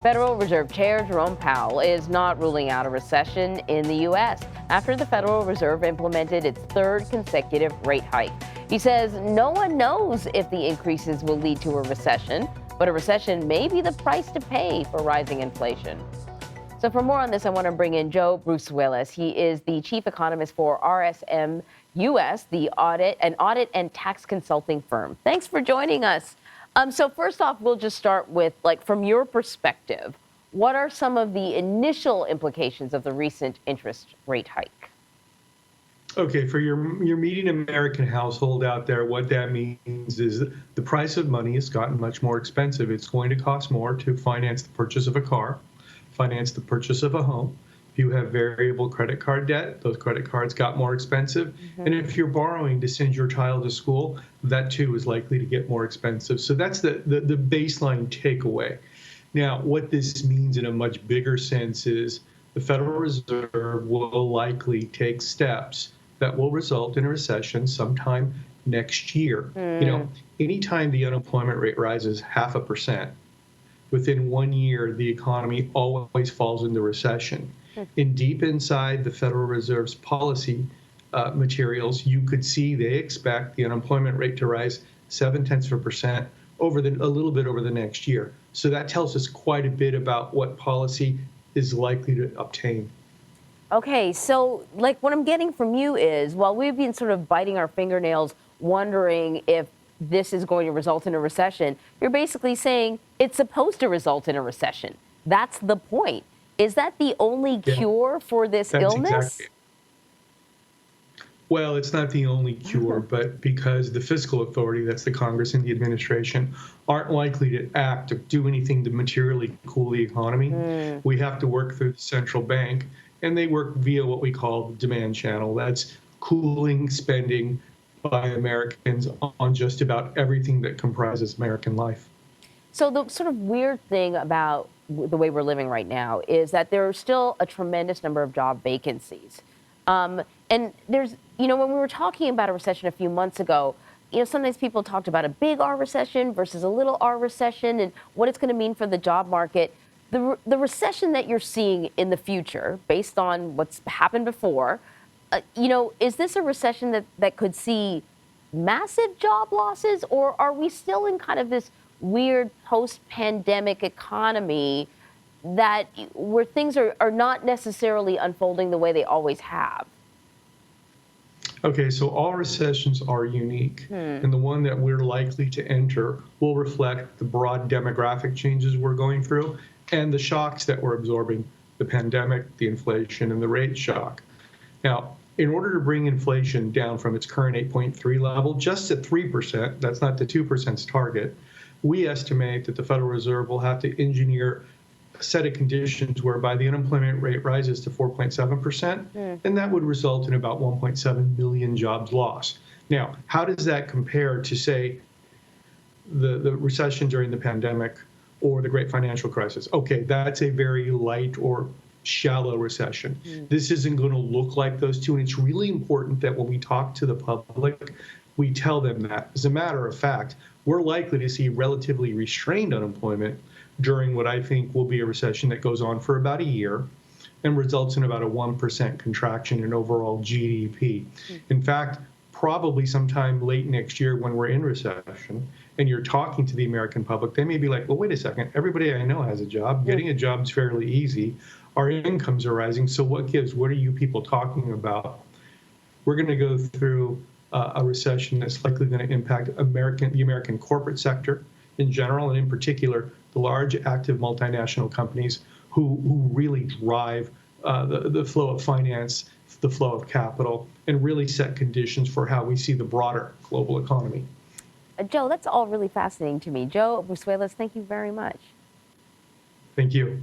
Federal Reserve Chair Jerome Powell is not ruling out a recession in the U.S. after the Federal Reserve implemented its third consecutive rate hike. He says no one knows if the increases will lead to a recession, but a recession may be the price to pay for rising inflation. So for more on this, I want to bring in Joe Brusuelas. He is the chief economist for RSM US, the audit and tax consulting firm. Thanks for joining us. So first off, we'll just start with, from your perspective, what are some of the initial implications of the recent interest rate hike? Okay, for your median American household out there, what that means is the price of money has gotten much more expensive. It's going to cost more to finance the purchase of a car, finance the purchase of a home. If you have variable credit card debt, those credit cards got more expensive. Mm-hmm. And if you're borrowing to send your child to school, that too is likely to get more expensive. So that's the baseline takeaway. Now, what this means in a much bigger sense is the Federal Reserve will likely take steps that will result in a recession sometime next year. Anytime the unemployment rate rises 0.5%, within 1 year, the economy always falls into recession. And deep inside the Federal Reserve's policy materials, you could see they expect the unemployment rate to rise 0.7% a little bit over the next year. So that tells us quite a bit about what policy is likely to obtain. Okay, so what I'm getting from you is, while we've been sort of biting our fingernails, wondering if this is going to result in a recession, you're basically saying it's supposed to result in a recession. That's the point. Is that the only cure for this illness? Exactly. Well, it's not the only cure, but because the fiscal authority, that's the Congress and the administration, aren't likely to act or do anything to materially cool the economy, we have to work through the central bank, and they work via what we call the demand channel. That's cooling spending by Americans on just about everything that comprises American life. So the sort of weird thing about the way we're living right now is that there are still a tremendous number of job vacancies. And there's, when we were talking about a recession a few months ago, sometimes people talked about a big R recession versus a little R recession and what it's going to mean for the job market. The recession that you're seeing in the future, based on what's happened before, is this a recession that could see massive job losses, or are we still in kind of this weird post-pandemic economy where things are not necessarily unfolding the way they always have? Okay, so all recessions are unique, and the one that we're likely to enter will reflect the broad demographic changes we're going through and the shocks that we're absorbing, the pandemic, the inflation, and the rate shock. Now, in order to bring inflation down from its current 8.3 level just to 3%, that's not the 2%'s target, we estimate that the Federal Reserve will have to engineer a set of conditions whereby the unemployment rate rises to 4.7%, and that would result in about 1.7 million jobs lost. Now, how does that compare to, say, the recession during the pandemic or the Great Financial Crisis? Okay, that's a very light or shallow recession. This isn't going to look like those two, and it's really important that when we talk to the public, we tell them that. As a matter of fact, we're likely to see relatively restrained unemployment during what I think will be a recession that goes on for about a year and results in about a 1% contraction in overall GDP. In fact, probably sometime late next year when we're in recession and you're talking to the American public, they may be like, well, wait a second, everybody I know has a job. Getting a job is fairly easy. Our incomes are rising. So what gives? What are you people talking about? We're going to go through a recession that's likely going to impact the American corporate sector in general, and in particular, the large active multinational companies who really drive the flow of finance, the flow of capital, and really set conditions for how we see the broader global economy. Joe, that's all really fascinating to me. Joe Brusuelas, thank you very much. Thank you.